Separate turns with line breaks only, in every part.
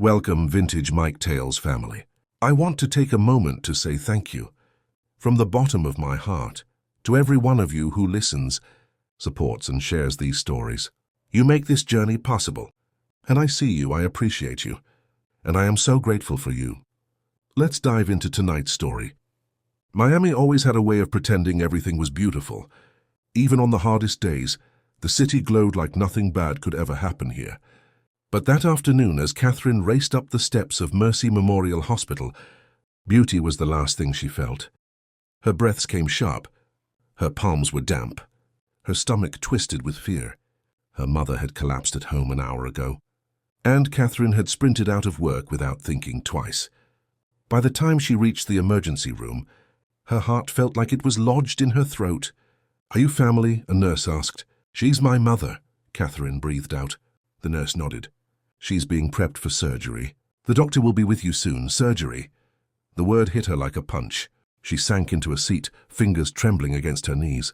Welcome, Vintage Mike Tales family. I want to take a moment to say thank you, from the bottom of my heart, to every one of you who listens, supports and shares these stories. You make this journey possible, and I see you, I appreciate you, and I am so grateful for you. Let's dive into tonight's story. Miami always had a way of pretending everything was beautiful. Even on the hardest days, the city glowed like nothing bad could ever happen here. But that afternoon, as Catherine raced up the steps of Mercy Memorial Hospital, beauty was the last thing she felt. Her breaths came sharp. Her palms were damp. Her stomach twisted with fear. Her mother had collapsed at home an hour ago, and Catherine had sprinted out of work without thinking twice. By the time she reached the emergency room, her heart felt like it was lodged in her throat. "Are you family?" a nurse asked. "She's my mother," Catherine breathed out. The nurse nodded. "She's being prepped for surgery. The doctor will be with you soon." Surgery. The word hit her like a punch. She sank into a seat, fingers trembling against her knees.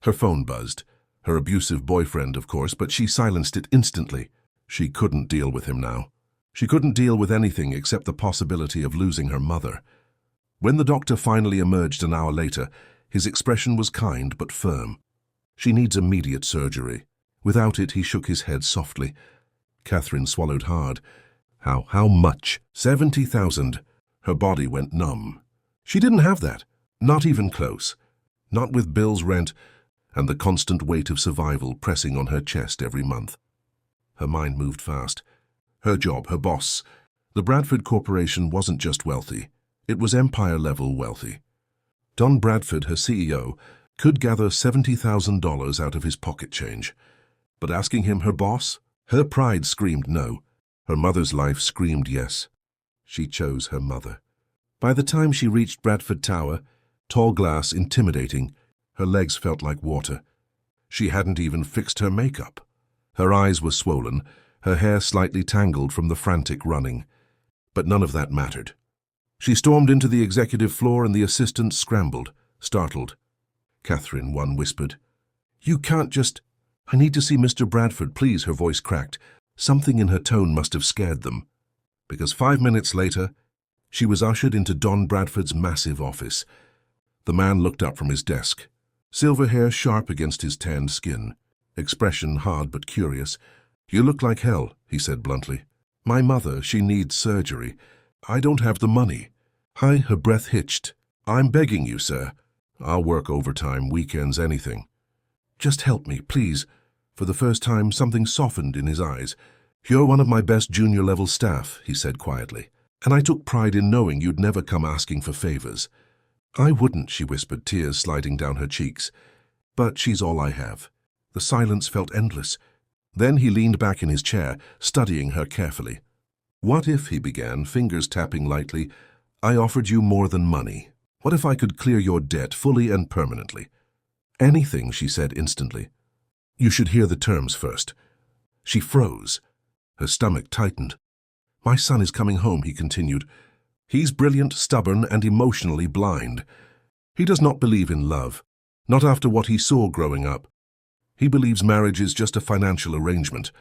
Her phone buzzed. Her abusive boyfriend, of course, but she silenced it instantly. She couldn't deal with him now. She couldn't deal with anything except the possibility of losing her mother. When the doctor finally emerged an hour later, his expression was kind but firm. "She needs immediate surgery." Without it, he shook his head softly. Catherine swallowed hard. How much? 70,000. Her body went numb. She didn't have that. Not even close. Not with bills, rent, and the constant weight of survival pressing on her chest every month. Her mind moved fast. Her job, her boss. The Bradford Corporation wasn't just wealthy. It was empire-level wealthy. Don Bradford, her CEO, could gather $70,000 out of his pocket change. But asking him her boss? Her pride screamed no. Her mother's life screamed yes. She chose her mother. By the time she reached Bradford Tower, tall glass, intimidating, her legs felt like water. She hadn't even fixed her makeup. Her eyes were swollen, her hair slightly tangled from the frantic running. But none of that mattered. She stormed into the executive floor and the assistants scrambled, startled. "Catherine," one whispered. "You can't just—" "I need to see Mr. Bradford, please," her voice cracked. Something in her tone must have scared them. Because 5 minutes later, she was ushered into Don Bradford's massive office. The man looked up from his desk. Silver hair sharp against his tanned skin. Expression hard but curious. "You look like hell," he said bluntly. "My mother, she needs surgery. I don't have the money." "Hi," her breath hitched. "I'm begging you, sir. I'll work overtime, weekends, anything. Just help me, please." For the first time, something softened in his eyes. "You're one of my best junior-level staff," he said quietly, "and I took pride in knowing you'd never come asking for favors." "I wouldn't," she whispered, tears sliding down her cheeks. "But she's all I have." The silence felt endless. Then he leaned back in his chair, studying her carefully. "What if," he began, fingers tapping lightly, "I offered you more than money? What if I could clear your debt fully and permanently?" "Anything," she said instantly. "You should hear the terms first." She froze. Her stomach tightened. "My son is coming home," he continued. "He's brilliant, stubborn, and emotionally blind. He does not believe in love, not after what he saw growing up. He believes marriage is just a financial arrangement.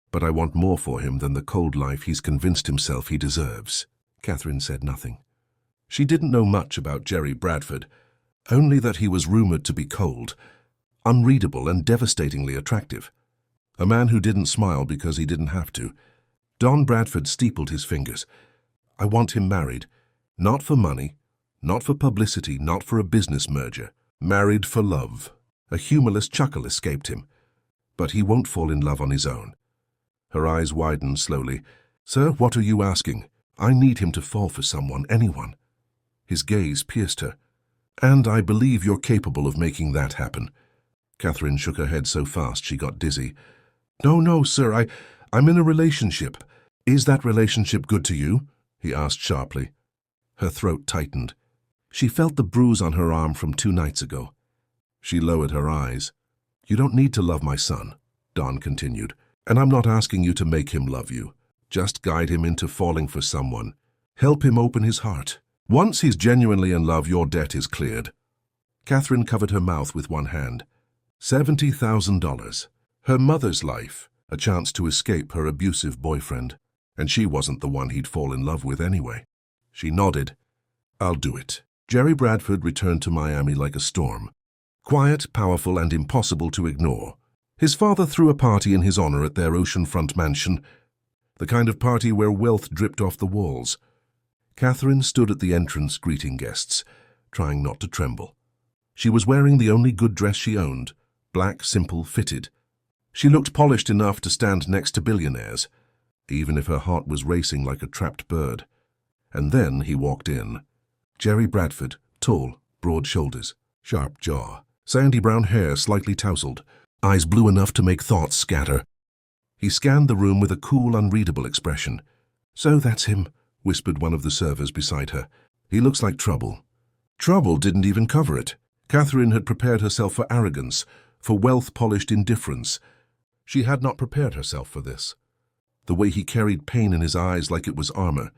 But I want more for him than the cold life he's convinced himself he deserves." Catherine said nothing. She didn't know much about Jerry Bradford, only that he was rumored to be cold, unreadable and devastatingly attractive. A man who didn't smile because he didn't have to. Don Bradford steepled his fingers. "I want him married. Not for money, not for publicity, not for a business merger. Married for love." A humorless chuckle escaped him. "But he won't fall in love on his own." Her eyes widened slowly. "Sir, what are you asking? I need him to fall for someone, anyone." His gaze pierced her. "And I believe you're capable of making that happen." Catherine shook her head so fast she got dizzy. No, sir, I'm in a relationship." "Is that relationship good to you?" he asked sharply. Her throat tightened. She felt the bruise on her arm from 2 nights ago. She lowered her eyes. "You don't need to love my son," Don continued. "And I'm not asking you to make him love you. Just guide him into falling for someone. Help him open his heart. Once he's genuinely in love, your debt is cleared." Catherine covered her mouth with one hand. $70,000. Her mother's life, a chance to escape her abusive boyfriend. And she wasn't the one he'd fall in love with anyway. She nodded. I'll do it. Jerry Bradford returned to Miami like a storm. Quiet, powerful, and impossible to ignore. His father threw a party in his honor at their oceanfront mansion, the kind of party where wealth dripped off the walls. Catherine stood at the entrance greeting guests, trying not to tremble. She was wearing the only good dress she owned, black, simple, fitted. She looked polished enough to stand next to billionaires, even if her heart was racing like a trapped bird. And then he walked in. Jerry Bradford, tall, broad shoulders, sharp jaw, sandy brown hair slightly tousled, eyes blue enough to make thoughts scatter. He scanned the room with a cool, unreadable expression. So that's him, whispered one of the servers beside her. He looks like trouble. Trouble didn't even cover it. Catherine had prepared herself for arrogance, for wealth-polished indifference. She had not prepared herself for this. The way he carried pain in his eyes like it was armor.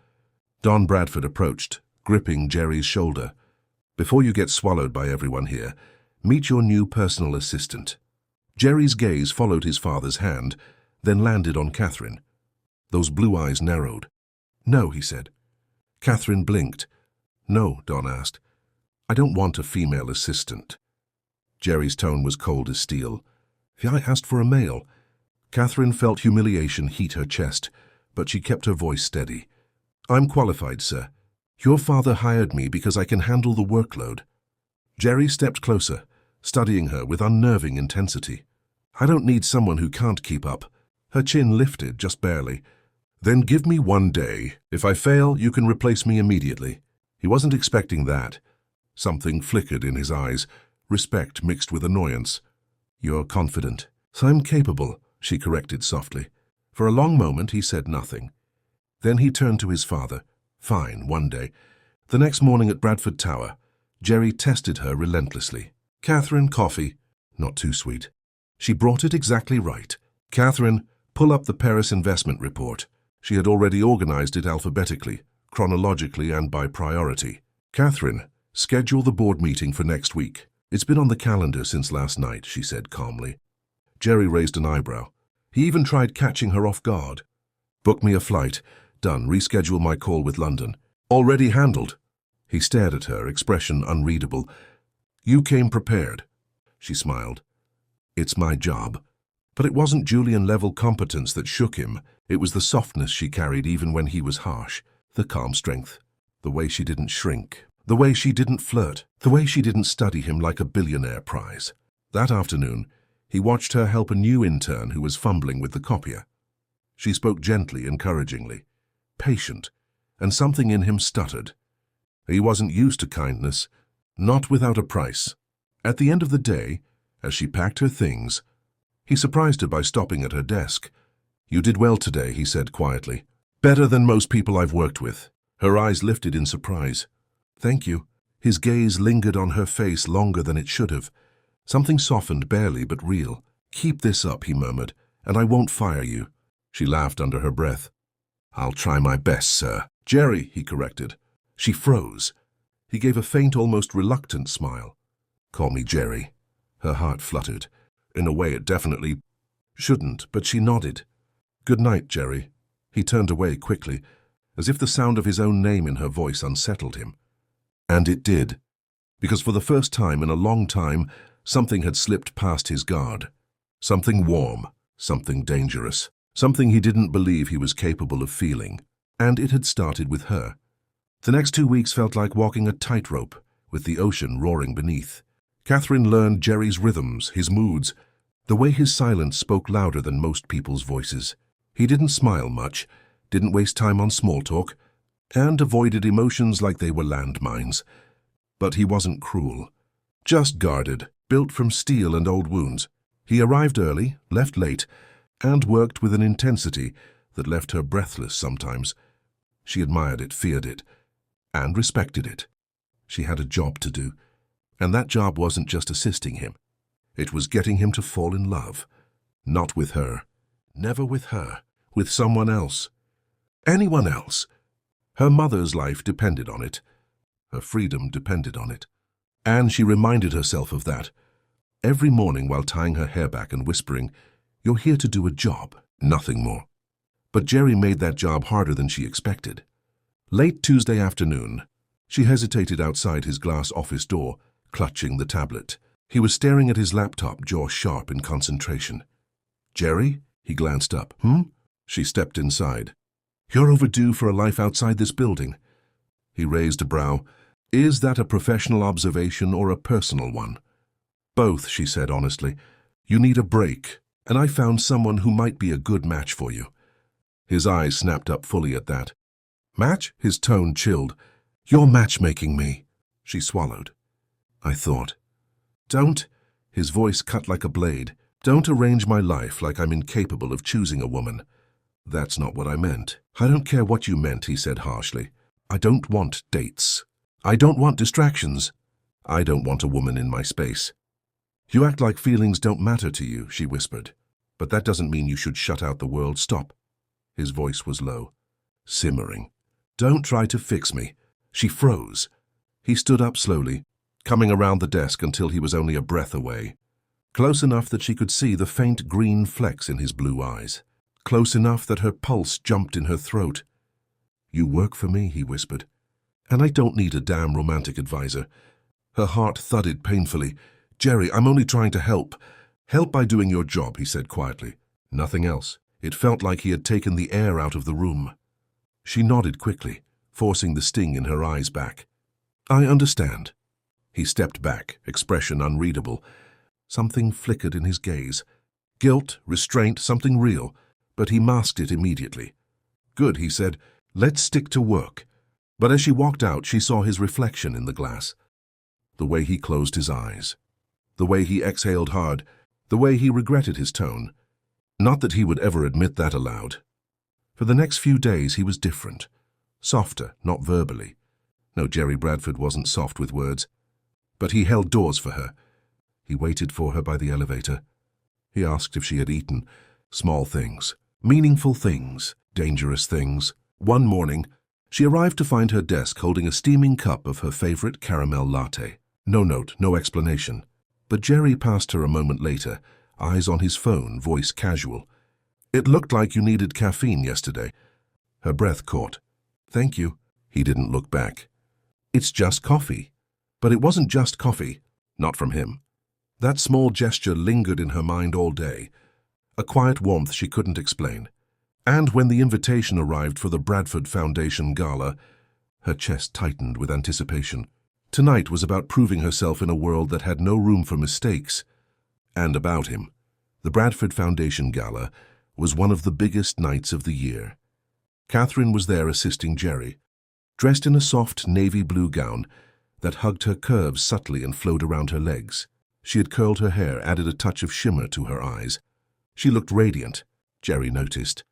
Don Bradford approached, gripping Jerry's shoulder. Before you get swallowed by everyone here, meet your new personal assistant. Jerry's gaze followed his father's hand, then landed on Catherine. Those blue eyes narrowed. No, he said. Catherine blinked. No, Don asked. I don't want a female assistant. Jerry's tone was cold as steel. I asked for a male. Catherine felt humiliation heat her chest, but she kept her voice steady. I'm qualified, sir. Your father hired me because I can handle the workload. Jerry stepped closer, studying her with unnerving intensity. I don't need someone who can't keep up. Her chin lifted, just barely. Then give me 1 day. If I fail, you can replace me immediately. He wasn't expecting that. Something flickered in his eyes, respect mixed with annoyance. You're confident. I'm capable, she corrected softly. For a long moment, he said nothing. Then he turned to his father. Fine, 1 day. The next morning at Bradford Tower, Jerry tested her relentlessly. Catherine, coffee. Not too sweet. She brought it exactly right. Catherine, pull up the Paris investment report. She had already organized it alphabetically, chronologically, and by priority. Catherine, schedule the board meeting for next week. It's been on the calendar since last night, she said calmly. Jerry raised an eyebrow. He even tried catching her off guard. Book me a flight. Done. Reschedule my call with London. Already handled. He stared at her, expression unreadable. You came prepared. She smiled. It's my job. But it wasn't Julian-level competence that shook him. It was the softness she carried even when he was harsh. The calm strength. The way she didn't shrink. The way she didn't flirt. The way she didn't study him like a billionaire prize. That afternoon, he watched her help a new intern who was fumbling with the copier. She spoke gently, encouragingly. Patient, and something in him stuttered. He wasn't used to kindness, not without a price. At the end of the day, as she packed her things, he surprised her by stopping at her desk. You did well today, he said quietly. Better than most people I've worked with. Her eyes lifted in surprise. Thank you. His gaze lingered on her face longer than it should have. Something softened, barely but real. Keep this up, he murmured, and I won't fire you. She laughed under her breath. I'll try my best, sir. Jerry, he corrected. She froze. He gave a faint, almost reluctant smile. Call me Jerry. Her heart fluttered. In a way it definitely shouldn't, but she nodded. Good night, Jerry. He turned away quickly, as if the sound of his own name in her voice unsettled him. And it did, because for the first time in a long time, something had slipped past his guard. Something warm, something dangerous, something he didn't believe he was capable of feeling. And it had started with her. The next 2 weeks felt like walking a tightrope, with the ocean roaring beneath. Catherine learned Jerry's rhythms, his moods, the way his silence spoke louder than most people's voices. He didn't smile much, didn't waste time on small talk, and avoided emotions like they were landmines. But he wasn't cruel. Just guarded, built from steel and old wounds. He arrived early, left late, and worked with an intensity that left her breathless sometimes. She admired it, feared it, and respected it. She had a job to do, and that job wasn't just assisting him. It was getting him to fall in love. Not with her. Never with her. With someone else. Anyone else. Her mother's life depended on it. Her freedom depended on it. And she reminded herself of that every morning while tying her hair back and whispering, "You're here to do a job, nothing more." But Jerry made that job harder than she expected. Late Tuesday afternoon, she hesitated outside his glass office door, clutching the tablet. He was staring at his laptop, jaw sharp in concentration. "Jerry?" He glanced up. She stepped inside. "You're overdue for a life outside this building." He raised a brow. "Is that a professional observation or a personal one?" "Both," she said honestly. "You need a break, and I found someone who might be a good match for you." His eyes snapped up fully at that. "Match?" His tone chilled. "You're matchmaking me." She swallowed. "I thought." "Don't," his voice cut like a blade, "don't arrange my life like I'm incapable of choosing a woman." "That's not what I meant." "I don't care what you meant," he said harshly. "I don't want dates. I don't want distractions. I don't want a woman in my space." "You act like feelings don't matter to you," she whispered. "But that doesn't mean you should shut out the world." "Stop." His voice was low, simmering. "Don't try to fix me." She froze. He stood up slowly, coming around the desk until he was only a breath away. Close enough that she could see the faint green flecks in his blue eyes. Close enough that her pulse jumped in her throat. "You work for me," he whispered. "And I don't need a damn romantic advisor." Her heart thudded painfully. "Jerry, I'm only trying to help." "Help by doing your job," he said quietly. Nothing else. It felt like he had taken the air out of the room. She nodded quickly, forcing the sting in her eyes back. "I understand." He stepped back, expression unreadable. Something flickered in his gaze. Guilt, restraint, something real, but he masked it immediately. "Good," he said. "Let's stick to work." But as she walked out, she saw his reflection in the glass. The way he closed his eyes. The way he exhaled hard. The way he regretted his tone. Not that he would ever admit that aloud. For the next few days he was different. Softer, not verbally. No, Jerry Bradford wasn't soft with words. But he held doors for her. He waited for her by the elevator. He asked if she had eaten. Small things. Meaningful things. Dangerous things. One morning, she arrived to find her desk holding a steaming cup of her favorite caramel latte. No note, no explanation. But Jerry passed her a moment later, eyes on his phone, voice casual. "It looked like you needed caffeine yesterday." Her breath caught. "Thank you." He didn't look back. "It's just coffee." But it wasn't just coffee. Not from him. That small gesture lingered in her mind all day. A quiet warmth she couldn't explain. And when the invitation arrived for the Bradford Foundation gala, her chest tightened with anticipation. Tonight was about proving herself in a world that had no room for mistakes. And about him. The Bradford Foundation gala was one of the biggest nights of the year. Catherine was there assisting Jerry, dressed in a soft navy blue gown that hugged her curves subtly and flowed around her legs. She had curled her hair, added a touch of shimmer to her eyes. She looked radiant, Jerry noticed.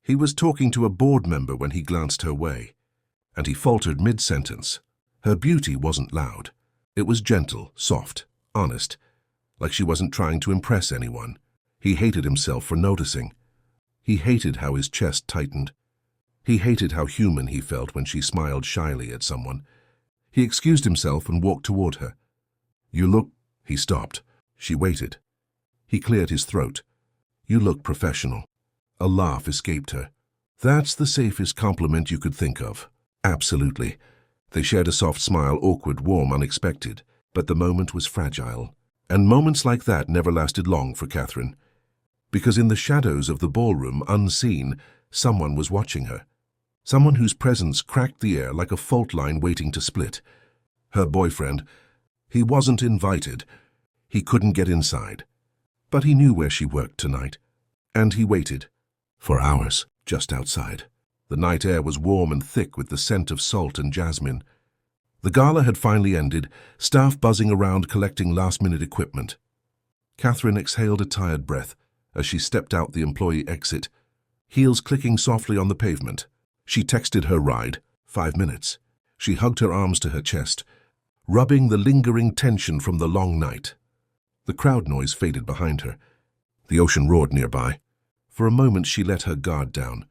He was talking to a board member when he glanced her way, and he faltered mid-sentence. Her beauty wasn't loud. It was gentle, soft, honest, like she wasn't trying to impress anyone. He hated himself for noticing. He hated how his chest tightened. He hated how human he felt when she smiled shyly at someone. He excused himself and walked toward her. "You look—" He stopped. She waited. He cleared his throat. "You look professional." A laugh escaped her. "That's the safest compliment you could think of." "Absolutely." They shared a soft smile, awkward, warm, unexpected. But the moment was fragile. And moments like that never lasted long for Catherine. Because in the shadows of the ballroom, unseen, someone was watching her. Someone whose presence cracked the air like a fault line waiting to split. Her boyfriend. He wasn't invited. He couldn't get inside. But he knew where she worked tonight. And he waited. For hours, just outside. The night air was warm and thick with the scent of salt and jasmine. The gala had finally ended, staff buzzing around collecting last-minute equipment. Catherine exhaled a tired breath as she stepped out the employee exit, heels clicking softly on the pavement. She texted her ride, 5 minutes. She hugged her arms to her chest, rubbing the lingering tension from the long night. The crowd noise faded behind her. The ocean roared nearby. For a moment she let her guard down.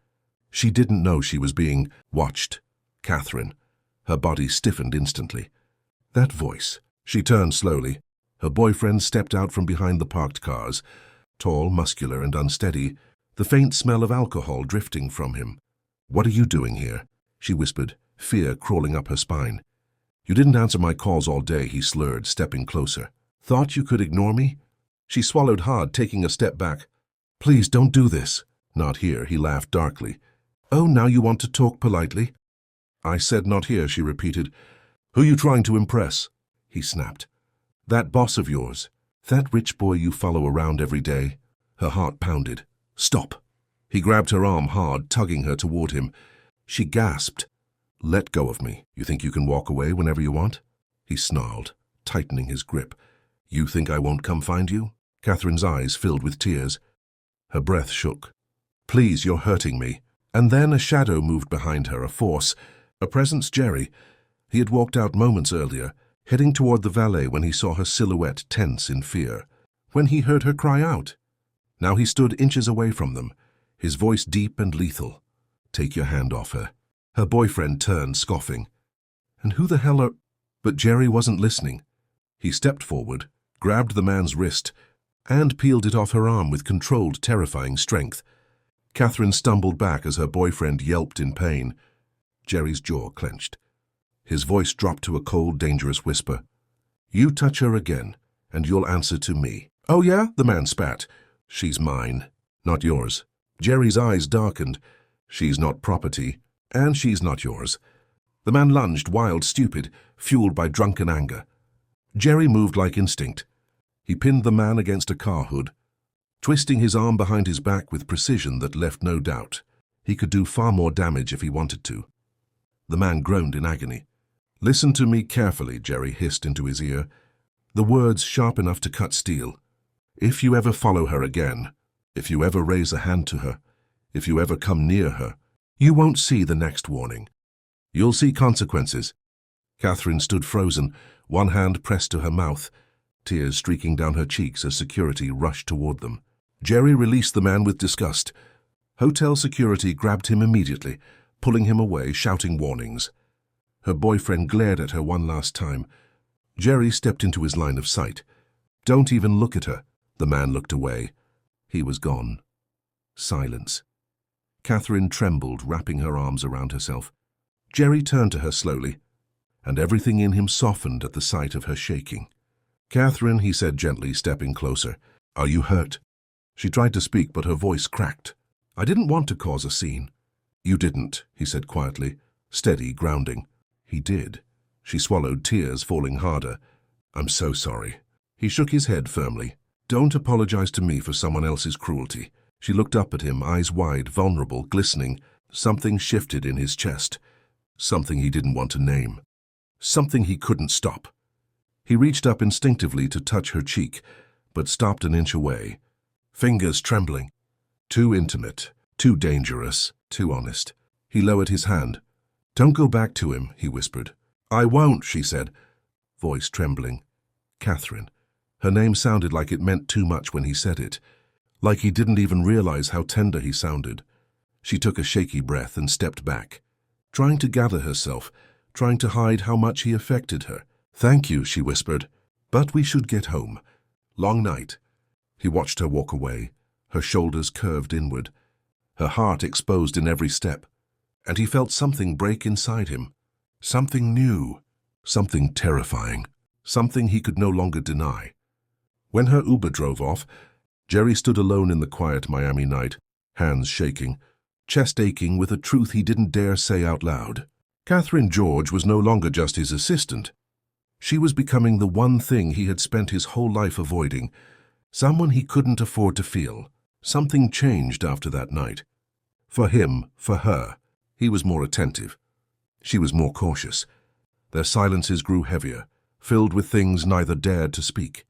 She didn't know she was being watched. Catherine. Her body stiffened instantly. That voice. She turned slowly. Her boyfriend stepped out from behind the parked cars, tall, muscular, and unsteady, the faint smell of alcohol drifting from him. "What are you doing here?" she whispered, fear crawling up her spine. "You didn't answer my calls all day," he slurred, stepping closer. "Thought you could ignore me?" She swallowed hard, taking a step back. "Please don't do this." "Not here," he laughed darkly. "Oh, now you want to talk politely?" "I said not here," she repeated. "Who you trying to impress?" he snapped. "That boss of yours. That rich boy you follow around every day." Her heart pounded. "Stop." He grabbed her arm hard, tugging her toward him. She gasped. "Let go of me. You think you can walk away whenever you want?" He snarled, tightening his grip. "You think I won't come find you?" Catherine's eyes filled with tears. Her breath shook. "Please, you're hurting me." And then a shadow moved behind her, a force, a presence. Jerry. He had walked out moments earlier, heading toward the valet when he saw her silhouette tense in fear, when he heard her cry out. Now he stood inches away from them, his voice deep and lethal. "Take your hand off her." Her boyfriend turned, scoffing. "And who the hell are—" But Jerry wasn't listening. He stepped forward, grabbed the man's wrist, and peeled it off her arm with controlled, terrifying strength. Catherine stumbled back as her boyfriend yelped in pain. Jerry's jaw clenched. His voice dropped to a cold, dangerous whisper. "You touch her again, and you'll answer to me." "Oh yeah?" the man spat. "She's mine, not yours." Jerry's eyes darkened. "She's not property, and she's not yours." The man lunged, wild, stupid, fueled by drunken anger. Jerry moved like instinct. He pinned the man against a car hood, twisting his arm behind his back with precision that left no doubt. He could do far more damage if he wanted to. The man groaned in agony. "Listen to me carefully," Jerry hissed into his ear, the words sharp enough to cut steel. "If you ever follow her again, if you ever raise a hand to her, if you ever come near her, you won't see the next warning. You'll see consequences." Catherine stood frozen, one hand pressed to her mouth, tears streaking down her cheeks as security rushed toward them. Jerry released the man with disgust. Hotel security grabbed him immediately, pulling him away, shouting warnings. Her boyfriend glared at her one last time. Jerry stepped into his line of sight. "Don't even look at her." The man looked away. He was gone. Silence. Catherine trembled, wrapping her arms around herself. Jerry turned to her slowly, and everything in him softened at the sight of her shaking. "Catherine," he said gently, stepping closer, "are you hurt?" She tried to speak, but her voice cracked. "I didn't want to cause a scene." "You didn't," he said quietly, steady, grounding. "He did." She swallowed, tears falling harder. "I'm so sorry." He shook his head firmly. "Don't apologize to me for someone else's cruelty." She looked up at him, eyes wide, vulnerable, glistening. Something shifted in his chest. Something he didn't want to name. Something he couldn't stop. He reached up instinctively to touch her cheek, but stopped an inch away. Fingers trembling. Too intimate, too dangerous, too honest. He lowered his hand. "Don't go back to him," he whispered. "I won't," she said, voice trembling. Catherine. Her name sounded like it meant too much when he said it, like he didn't even realize how tender he sounded. She took a shaky breath and stepped back, trying to gather herself, trying to hide how much he affected her. "Thank you," she whispered, "but we should get home. Long night." He watched her walk away, her shoulders curved inward, her heart exposed in every step, and he felt something break inside him. Something new, something terrifying, something he could no longer deny. When her Uber drove off, Jerry stood alone in the quiet Miami night, hands shaking, chest aching with a truth he didn't dare say out loud. Catherine George was no longer just his assistant. She was becoming the one thing he had spent his whole life avoiding, someone he couldn't afford to feel. Something changed after that night. For him, for her, he was more attentive. She was more cautious. Their silences grew heavier, filled with things neither dared to speak.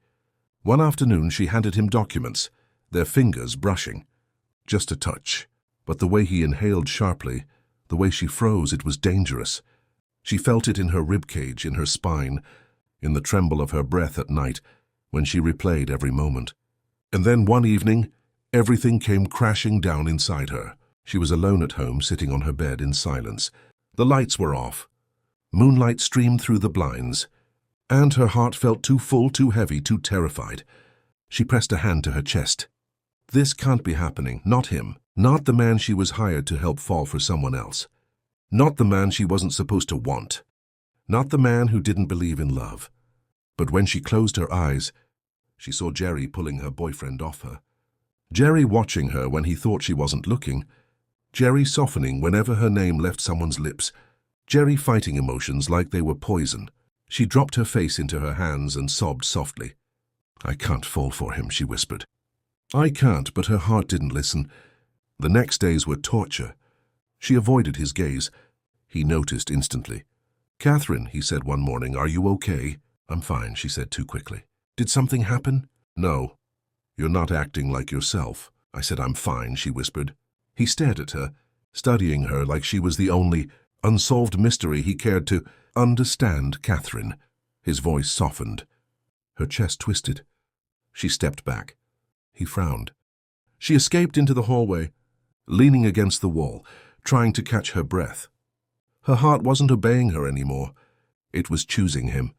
One afternoon she handed him documents, their fingers brushing. Just a touch, but the way he inhaled sharply, the way she froze, it was dangerous. She felt it in her ribcage, in her spine, in the tremble of her breath at night, when she replayed every moment. And then one evening, everything came crashing down inside her. She was alone at home, sitting on her bed in silence. The lights were off. Moonlight streamed through the blinds, and her heart felt too full, too heavy, too terrified. She pressed a hand to her chest. This can't be happening, not him. Not the man she was hired to help fall for someone else. Not the man she wasn't supposed to want. Not the man who didn't believe in love. But when she closed her eyes, she saw Jerry pulling her boyfriend off her. Jerry watching her when he thought she wasn't looking. Jerry softening whenever her name left someone's lips. Jerry fighting emotions like they were poison. She dropped her face into her hands and sobbed softly. "I can't fall for him," she whispered. "I can't," but her heart didn't listen. The next days were torture. She avoided his gaze. He noticed instantly. "Catherine," he said one morning, "are you okay?" "I'm fine," she said too quickly. "Did something happen?" "No. You're not acting like yourself." I said, "I'm fine," she whispered. He stared at her, studying her like she was the only unsolved mystery he cared to understand. "Catherine." His voice softened. Her chest twisted. She stepped back. He frowned. She escaped into the hallway, leaning against the wall, trying to catch her breath. Her heart wasn't obeying her anymore. It was choosing him.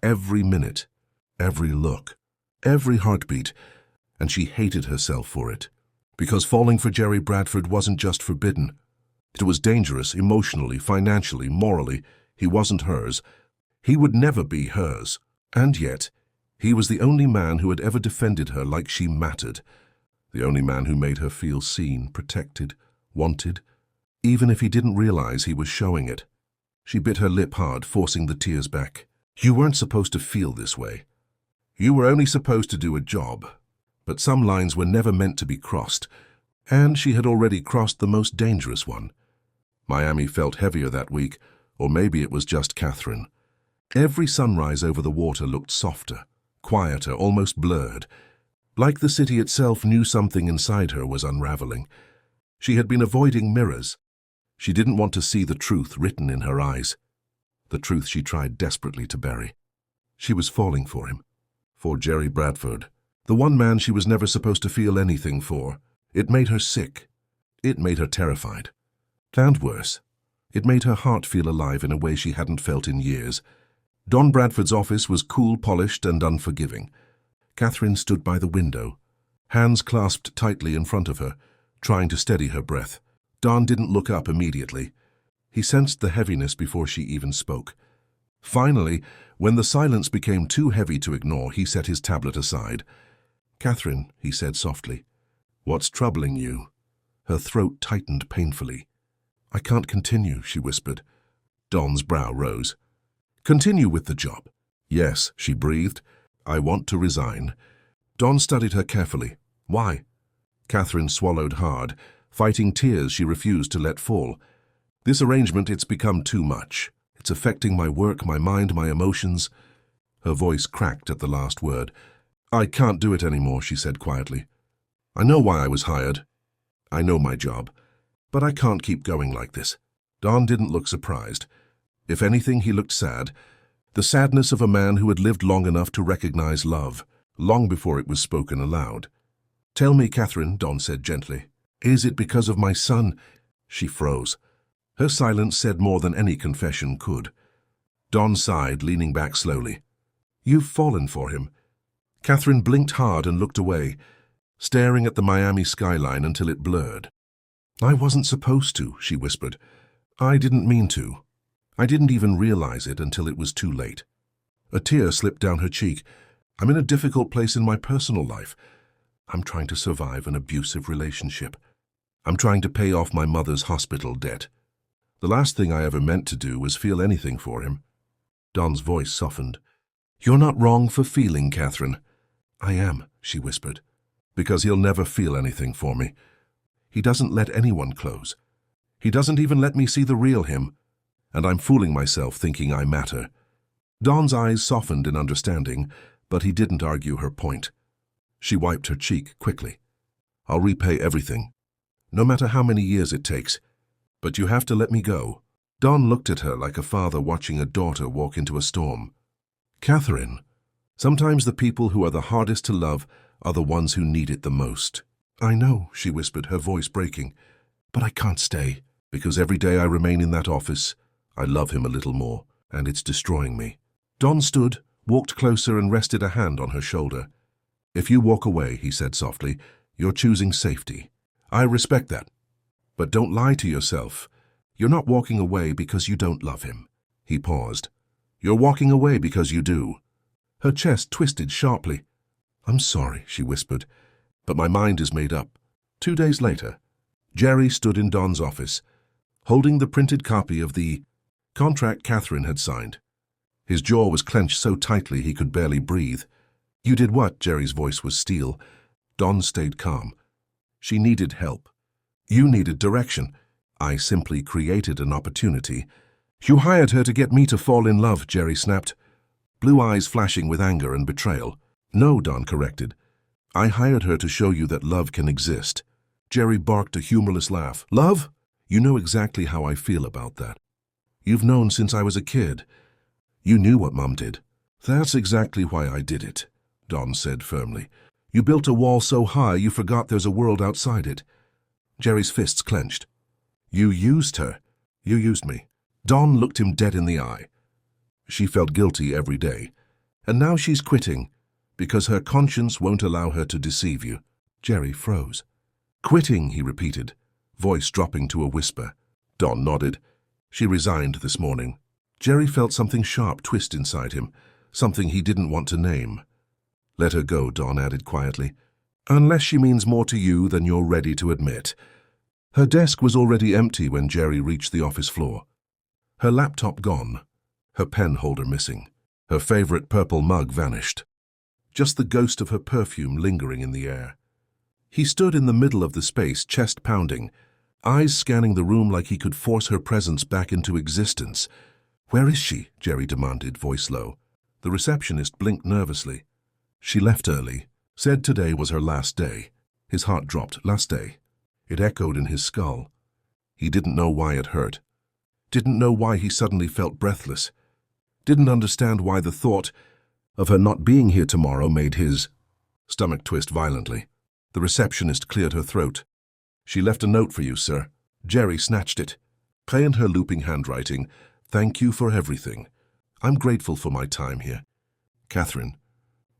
Every minute, every look, every heartbeat, and she hated herself for it. Because falling for Jerry Bradford wasn't just forbidden. It was dangerous emotionally, financially, morally. He wasn't hers. He would never be hers. And yet, he was the only man who had ever defended her like she mattered. The only man who made her feel seen, protected, wanted, even if he didn't realize he was showing it. She bit her lip hard, forcing the tears back. "You weren't supposed to feel this way. You were only supposed to do a job." But some lines were never meant to be crossed, and she had already crossed the most dangerous one. Miami felt heavier that week, or maybe it was just Catherine. Every sunrise over the water looked softer, quieter, almost blurred. Like the city itself knew something inside her was unraveling. She had been avoiding mirrors. She didn't want to see the truth written in her eyes, the truth she tried desperately to bury. She was falling for him, for Jerry Bradford, the one man she was never supposed to feel anything for. It made her sick. It made her terrified. And worse, it made her heart feel alive in a way she hadn't felt in years. Don Bradford's office was cool, polished, and unforgiving. Catherine stood by the window, hands clasped tightly in front of her, trying to steady her breath. Don didn't look up immediately. He sensed the heaviness before she even spoke. Finally, when the silence became too heavy to ignore, he set his tablet aside. "Catherine," he said softly, "what's troubling you?" Her throat tightened painfully. "I can't continue," she whispered. Don's brow rose. "Continue with the job?" "Yes," she breathed. "I want to resign." Don studied her carefully. "Why?" Catherine swallowed hard, fighting tears she refused to let fall. "This arrangement, it's become too much. It's affecting my work, my mind, my emotions." Her voice cracked at the last word. "I can't do it anymore," she said quietly. "I know why I was hired. I know my job. But I can't keep going like this." Don didn't look surprised. If anything, he looked sad. The sadness of a man who had lived long enough to recognize love, long before it was spoken aloud. "Tell me, Catherine," Don said gently. "Is it because of my son?" She froze. Her silence said more than any confession could. Don sighed, leaning back slowly. "You've fallen for him." Catherine blinked hard and looked away, staring at the Miami skyline until it blurred. "I wasn't supposed to," she whispered. "I didn't mean to. I didn't even realize it until it was too late." A tear slipped down her cheek. "I'm in a difficult place in my personal life. I'm trying to survive an abusive relationship. I'm trying to pay off my mother's hospital debt. The last thing I ever meant to do was feel anything for him." Don's voice softened. "You're not wrong for feeling, Catherine." "I am," she whispered, "because he'll never feel anything for me. He doesn't let anyone close. He doesn't even let me see the real him. And I'm fooling myself thinking I matter." Don's eyes softened in understanding, but he didn't argue her point. She wiped her cheek quickly. "I'll repay everything, no matter how many years it takes. But you have to let me go." Don looked at her like a father watching a daughter walk into a storm. "Catherine, sometimes the people who are the hardest to love are the ones who need it the most." "I know," she whispered, her voice breaking. "But I can't stay, because every day I remain in that office, I love him a little more, and it's destroying me." Don stood, walked closer, and rested a hand on her shoulder. "If you walk away," he said softly, You're choosing safety. I respect that. But don't lie to yourself. You're not walking away because you don't love him. He paused. You're walking away because you do. Her chest twisted sharply. I'm sorry, she whispered, but my mind is made up. 2 days later, Jerry stood in Don's office, holding the printed copy of the contract Catherine had signed. His jaw was clenched so tightly he could barely breathe. You did what? Jerry's voice was steel. Don stayed calm. She needed help. You needed direction. I simply created an opportunity. You hired her to get me to fall in love, Jerry snapped, blue eyes flashing with anger and betrayal. No, Don corrected. I hired her to show you that love can exist. Jerry barked a humorless laugh. Love? You know exactly how I feel about that. You've known since I was a kid. You knew what Mom did. That's exactly why I did it, Don said firmly. You built a wall so high you forgot there's a world outside it. Jerry's fists clenched. You used her. You used me. Don looked him dead in the eye. She felt guilty every day. And now she's quitting, because her conscience won't allow her to deceive you. Jerry froze. Quitting, he repeated, voice dropping to a whisper. Don nodded. She resigned this morning. Jerry felt something sharp twist inside him, something he didn't want to name. Let her go, Don added quietly, unless she means more to you than you're ready to admit. Her desk was already empty when Jerry reached the office floor. Her laptop gone, her pen holder missing, her favorite purple mug vanished. Just the ghost of her perfume lingering in the air. He stood in the middle of the space, chest pounding, eyes scanning the room like he could force her presence back into existence. Where is she? Jerry demanded, voice low. The receptionist blinked nervously. She left early, said today was her last day. His heart dropped. Last day. It echoed in his skull. He didn't know why it hurt. Didn't know why he suddenly felt breathless. Didn't understand why the thought of her not being here tomorrow made his stomach twist violently. The receptionist cleared her throat. She left a note for you, sir. Jerry snatched it. Kay in her looping handwriting. Thank you for everything. I'm grateful for my time here. Catherine.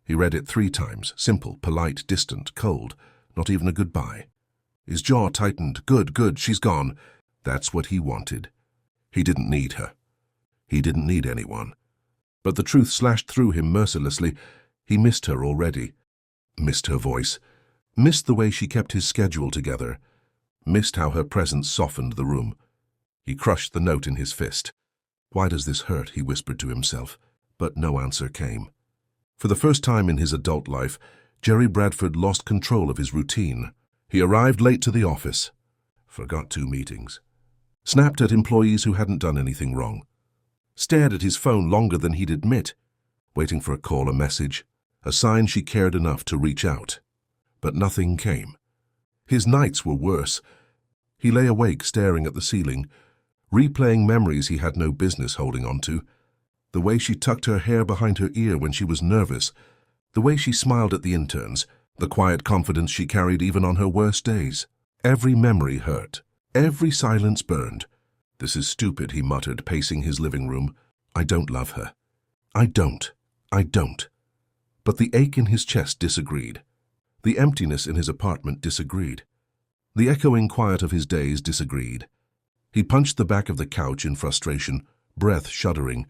He read it 3 times. Simple, polite, distant, cold. Not even a goodbye. His jaw tightened. Good, she's gone. That's what he wanted. He didn't need her. He didn't need anyone. But the truth slashed through him mercilessly. He missed her already. Missed her voice. Missed the way she kept his schedule together. Missed how her presence softened the room. He crushed the note in his fist. Why does this hurt? He whispered to himself. But no answer came. For the first time in his adult life, Jerry Bradford lost control of his routine. He arrived late to the office. Forgot 2 meetings. Snapped at employees who hadn't done anything wrong. Stared at his phone longer than he'd admit, waiting for a call, a message, a sign she cared enough to reach out. But nothing came. His nights were worse. He lay awake staring at the ceiling, replaying memories he had no business holding on to. The way she tucked her hair behind her ear when she was nervous, the way she smiled at the interns, the quiet confidence she carried even on her worst days. Every memory hurt. Every silence burned. This is stupid, he muttered, pacing his living room. I don't love her. I don't. But the ache in his chest disagreed. The emptiness in his apartment disagreed. The echoing quiet of his days disagreed. He punched the back of the couch in frustration, breath shuddering.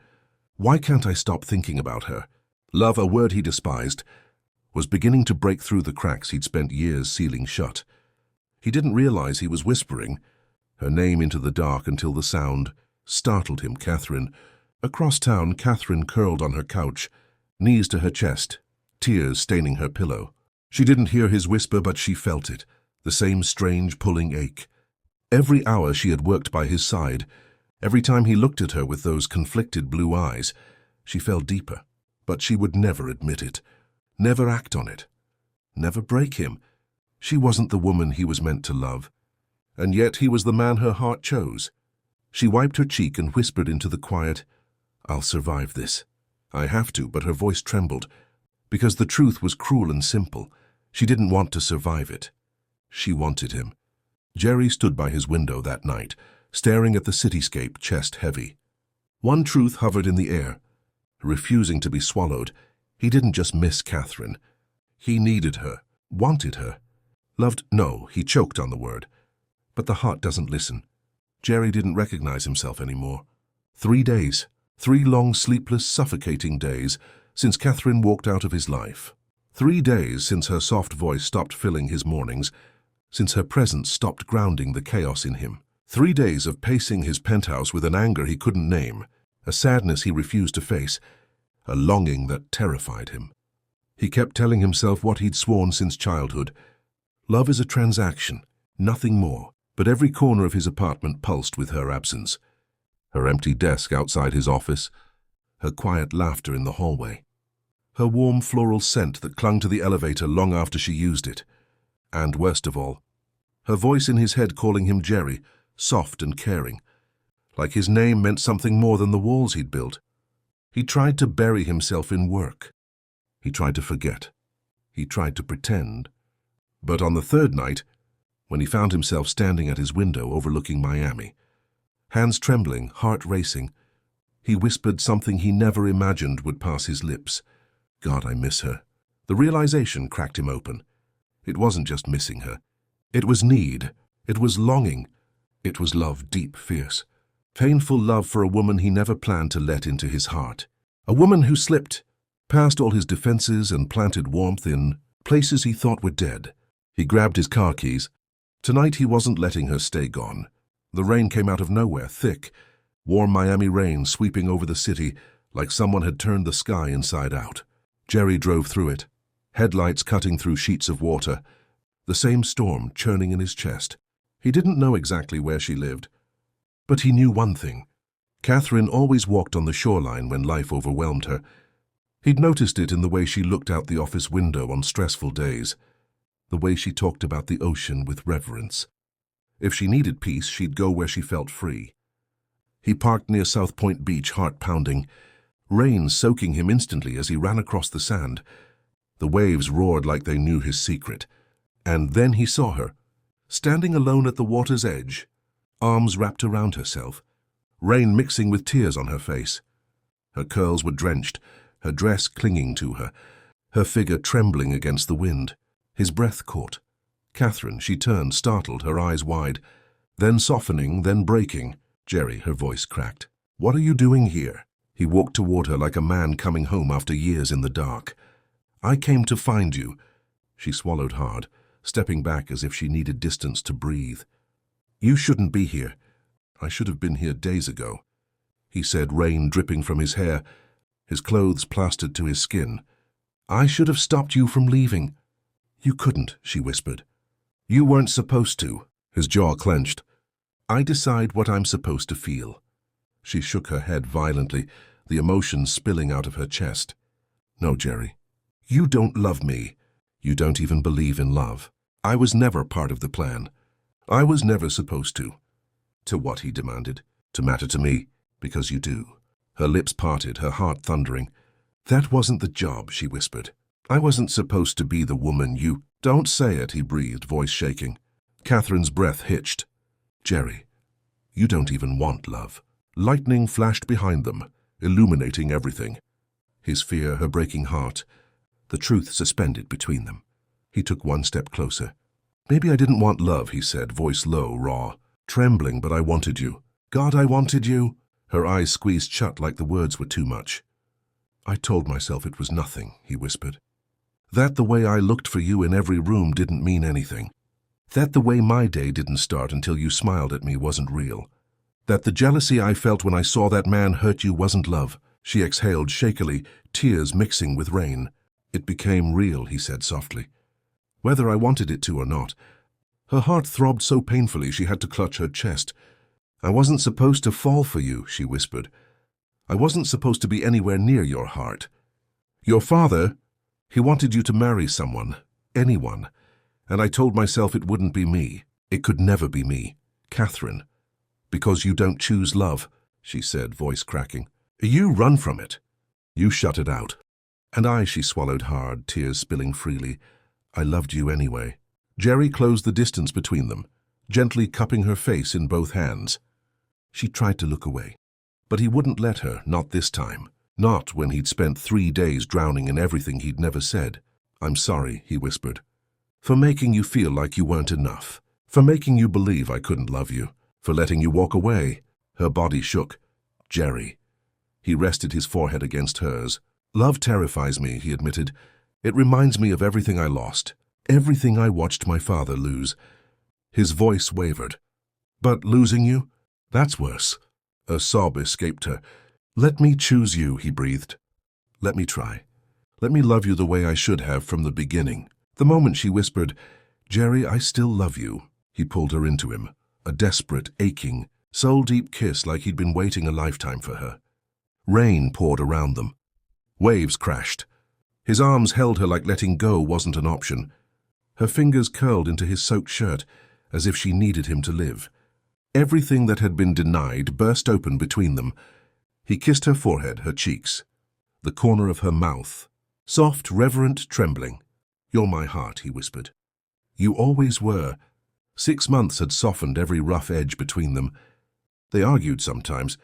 Why can't I stop thinking about her? Love, a word he despised, was beginning to break through the cracks he'd spent years sealing shut. He didn't realize he was whispering her name into the dark until the sound startled him. Catherine. Across town, Catherine curled on her couch, knees to her chest, tears staining her pillow. She didn't hear his whisper, but she felt it, the same strange pulling ache. Every hour she had worked by his side, every time he looked at her with those conflicted blue eyes, she fell deeper. But she would never admit it, never act on it, never break him. She wasn't the woman he was meant to love. And yet he was the man her heart chose. She wiped her cheek and whispered into the quiet, I'll survive this. I have to, but her voice trembled, because the truth was cruel and simple. She didn't want to survive it. She wanted him. Jerry stood by his window that night, staring at the cityscape, chest heavy. One truth hovered in the air, refusing to be swallowed. He didn't just miss Catherine. He needed her, wanted her. Loved? No, he choked on the word. But the heart doesn't listen. Jerry didn't recognize himself anymore. 3 days, 3 long, sleepless, suffocating days since Catherine walked out of his life. 3 days since her soft voice stopped filling his mornings, since her presence stopped grounding the chaos in him. 3 days of pacing his penthouse with an anger he couldn't name, a sadness he refused to face, a longing that terrified him. He kept telling himself what he'd sworn since childhood. Love is a transaction, nothing more. But every corner of his apartment pulsed with her absence. Her empty desk outside his office, her quiet laughter in the hallway, her warm floral scent that clung to the elevator long after she used it. And worst of all, her voice in his head calling him Jerry, soft and caring, like his name meant something more than the walls he'd built. He tried to bury himself in work. He tried to forget. He tried to pretend. But on the 3rd night, when he found himself standing at his window overlooking Miami, hands trembling, heart racing, he whispered something he never imagined would pass his lips. God, I miss her. The realization cracked him open. It wasn't just missing her. It was need. It was longing. It was love, deep, fierce. Painful love for a woman he never planned to let into his heart. A woman who slipped past all his defenses and planted warmth in places he thought were dead. He grabbed his car keys. Tonight he wasn't letting her stay gone. The rain came out of nowhere, thick, warm Miami rain sweeping over the city like someone had turned the sky inside out. Jerry drove through it, headlights cutting through sheets of water, the same storm churning in his chest. He didn't know exactly where she lived, but he knew one thing. Catherine always walked on the shoreline when life overwhelmed her. He'd noticed it in the way she looked out the office window on stressful days, the way she talked about the ocean with reverence. If she needed peace, she'd go where she felt free. He parked near South Point Beach, heart pounding, rain soaking him instantly as he ran across the sand. The waves roared like they knew his secret. And then he saw her, standing alone at the water's edge, arms wrapped around herself, rain mixing with tears on her face. Her curls were drenched, her dress clinging to her, her figure trembling against the wind. His breath caught. Catherine, she turned, startled, her eyes wide, then softening, then breaking. Jerry, her voice cracked. What are you doing here? He walked toward her like a man coming home after years in the dark. I came to find you. She swallowed hard, stepping back as if she needed distance to breathe. You shouldn't be here. I should have been here days ago, he said, rain dripping from his hair, his clothes plastered to his skin. I should have stopped you from leaving. You couldn't, she whispered. You weren't supposed to. His jaw clenched. I decide what I'm supposed to feel. She shook her head violently, the emotions spilling out of her chest. No, Jerry. You don't love me. You don't even believe in love. I was never part of the plan. I was never supposed to. To what, he demanded. To matter to me, because you do. Her lips parted, her heart thundering. That wasn't the job, she whispered. I wasn't supposed to be the woman you... Don't say it, he breathed, voice shaking. Catherine's breath hitched. Jerry, you don't even want love. Lightning flashed behind them, illuminating everything. His fear, her breaking heart, the truth suspended between them. He took one step closer. Maybe I didn't want love, he said, voice low, raw, trembling, but I wanted you. God, I wanted you. Her eyes squeezed shut like the words were too much. I told myself it was nothing, he whispered. That the way I looked for you in every room didn't mean anything. That the way my day didn't start until you smiled at me wasn't real. That the jealousy I felt when I saw that man hurt you wasn't love. She exhaled shakily, tears mixing with rain. It became real, he said softly. Whether I wanted it to or not. Her heart throbbed so painfully she had to clutch her chest. I wasn't supposed to fall for you, she whispered. I wasn't supposed to be anywhere near your heart. Your father, he wanted you to marry someone, anyone, and I told myself it wouldn't be me. It could never be me. Catherine. Because you don't choose love, she said, voice cracking. You run from it. You shut it out. And I, she swallowed hard, tears spilling freely. I loved you anyway. Jerry closed the distance between them, gently cupping her face in both hands. She tried to look away, but he wouldn't let her, not this time. Not when he'd spent 3 days drowning in everything he'd never said. I'm sorry, he whispered. For making you feel like you weren't enough. For making you believe I couldn't love you. For letting you walk away. Her body shook. Jerry. He rested his forehead against hers. Love terrifies me, he admitted. It reminds me of everything I lost. Everything I watched my father lose. His voice wavered. But losing you? That's worse. A sob escaped her. Let me choose you, he breathed. Let me try. Let me love you the way I should have from the beginning. The moment she whispered, Jerry, I still love you, he pulled her into him. A desperate, aching, soul-deep kiss like he'd been waiting a lifetime for her. Rain poured around them. Waves crashed. His arms held her like letting go wasn't an option. Her fingers curled into his soaked shirt, as if she needed him to live. Everything that had been denied burst open between them. He kissed her forehead, her cheeks, the corner of her mouth. Soft, reverent trembling. You're my heart, he whispered. You always were. 6 months had softened every rough edge between them. They argued sometimes.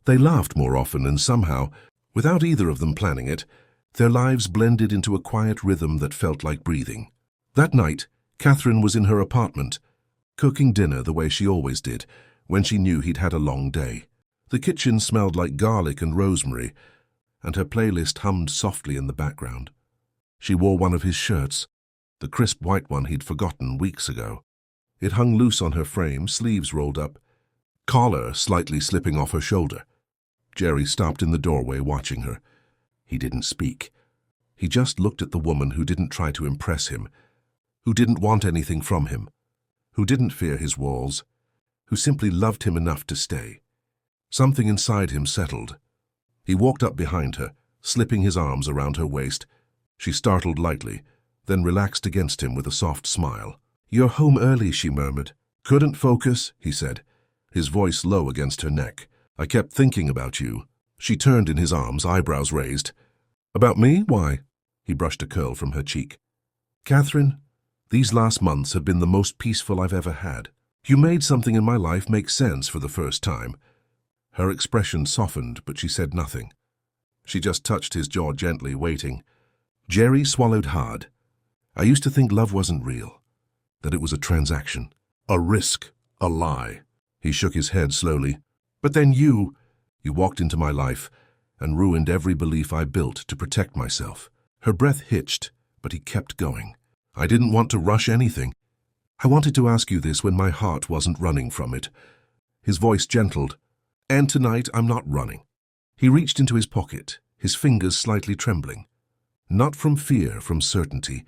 They laughed more often, and somehow, without either of them planning it, their lives blended into a quiet rhythm that felt like breathing. That night, Catherine was in her apartment, cooking dinner the way she always did, when she knew he'd had a long day. The kitchen smelled like garlic and rosemary, and her playlist hummed softly in the background. She wore one of his shirts, the crisp white one he'd forgotten weeks ago. It hung loose on her frame, sleeves rolled up, collar slightly slipping off her shoulder. Jerry stopped in the doorway watching her. He didn't speak. He just looked at the woman who didn't try to impress him, who didn't want anything from him, who didn't fear his walls, who simply loved him enough to stay. Something inside him settled. He walked up behind her, slipping his arms around her waist. She startled lightly, then relaxed against him with a soft smile. You're home early, she murmured. Couldn't focus, he said, his voice low against her neck. I kept thinking about you. She turned in his arms, eyebrows raised. About me? Why? He brushed a curl from her cheek. Catherine, these last months have been the most peaceful I've ever had. You made something in my life make sense for the first time. Her expression softened, but she said nothing. She just touched his jaw gently, waiting. Jerry swallowed hard. I used to think love wasn't real, that it was a transaction, a risk, a lie. He shook his head slowly. But then you walked into my life and ruined every belief I built to protect myself. Her breath hitched, but he kept going. I didn't want to rush anything. I wanted to ask you this when my heart wasn't running from it. His voice gentled. And tonight I'm not running. He reached into his pocket, his fingers slightly trembling. Not from fear, from certainty.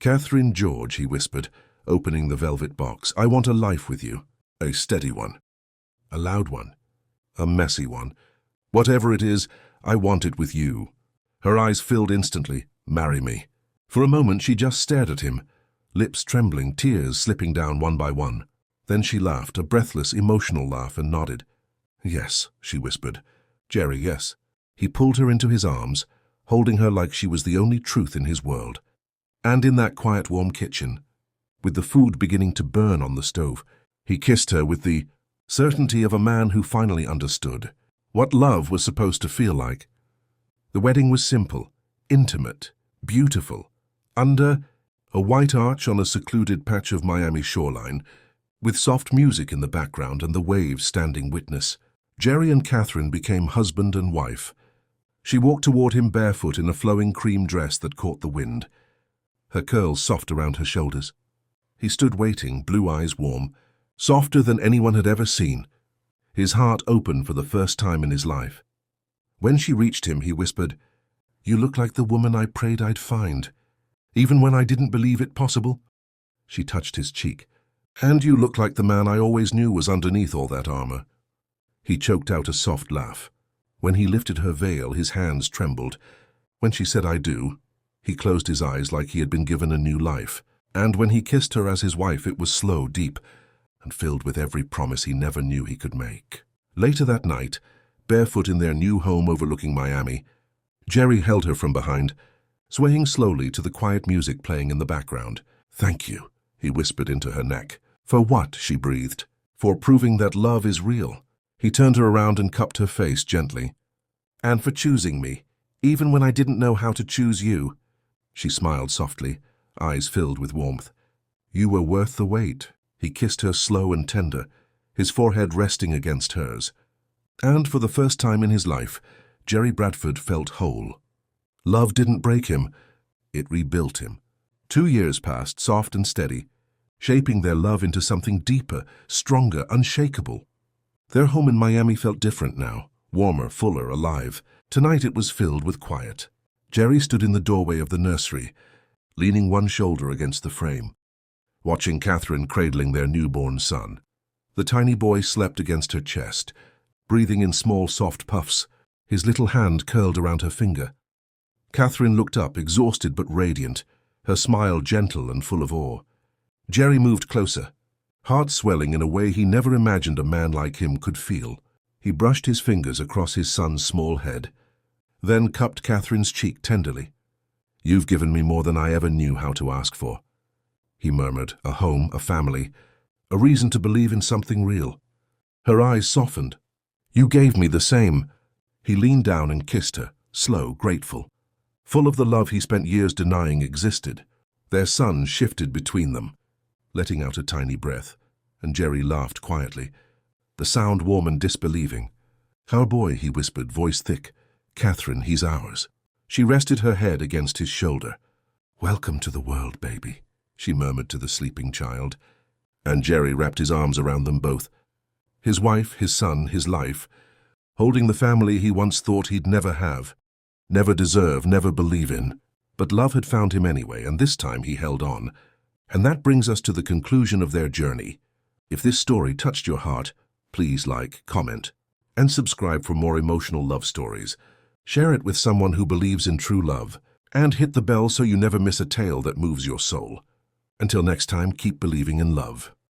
Catherine George, he whispered, opening the velvet box. I want a life with you. A steady one. A loud one. A messy one. Whatever it is, I want it with you. Her eyes filled instantly. Marry me. For a moment she just stared at him, lips trembling, tears slipping down one by one. Then she laughed, a breathless, emotional laugh, and nodded. Yes, she whispered. Jerry, yes. He pulled her into his arms, holding her like she was the only truth in his world. And in that quiet, warm kitchen, with the food beginning to burn on the stove, he kissed her with the certainty of a man who finally understood what love was supposed to feel like. The wedding was simple, intimate, beautiful, under a white arch on a secluded patch of Miami shoreline, with soft music in the background and the waves standing witness. Jerry and Catherine became husband and wife. She walked toward him barefoot in a flowing cream dress that caught the wind, her curls soft around her shoulders. He stood waiting, blue eyes warm, softer than anyone had ever seen, his heart open for the first time in his life. When she reached him, he whispered, You look like the woman I prayed I'd find, even when I didn't believe it possible. She touched his cheek. And you look like the man I always knew was underneath all that armor. He choked out a soft laugh. When he lifted her veil, his hands trembled. When she said, I do, he closed his eyes like he had been given a new life. And when he kissed her as his wife, it was slow, deep, and filled with every promise he never knew he could make. Later that night, barefoot in their new home overlooking Miami, Jerry held her from behind, swaying slowly to the quiet music playing in the background. Thank you, he whispered into her neck. For what? She breathed. For proving that love is real. He turned her around and cupped her face gently. And for choosing me, even when I didn't know how to choose you. She smiled softly, eyes filled with warmth. You were worth the wait. He kissed her slow and tender, his forehead resting against hers. And for the first time in his life, Jerry Bradford felt whole. Love didn't break him, it rebuilt him. 2 years passed, soft and steady, shaping their love into something deeper, stronger, unshakable. Their home in Miami felt different now, warmer, fuller, alive. Tonight it was filled with quiet. Jerry stood in the doorway of the nursery, leaning one shoulder against the frame, watching Catherine cradling their newborn son. The tiny boy slept against her chest, breathing in small, soft puffs, his little hand curled around her finger. Catherine looked up, exhausted but radiant, her smile gentle and full of awe. Jerry moved closer, heart swelling in a way he never imagined a man like him could feel. He brushed his fingers across his son's small head, then cupped Catherine's cheek tenderly. "You've given me more than I ever knew how to ask for," he murmured. "A home, a family, a reason to believe in something real." Her eyes softened. "You gave me the same." He leaned down and kissed her, slow, grateful, full of the love he spent years denying existed. Their son shifted between them, letting out a tiny breath, and Jerry laughed quietly, the sound warm and disbelieving. "Our boy," he whispered, voice thick. "Catherine, he's ours." She rested her head against his shoulder. "Welcome to the world, baby," she murmured to the sleeping child, and Jerry wrapped his arms around them both. His wife, his son, his life, holding the family he once thought he'd never have, never deserve, never believe in. But love had found him anyway, and this time he held on. And that brings us to the conclusion of their journey. If this story touched your heart, please like, comment, and subscribe for more emotional love stories. Share it with someone who believes in true love, and hit the bell so you never miss a tale that moves your soul. Until next time, keep believing in love.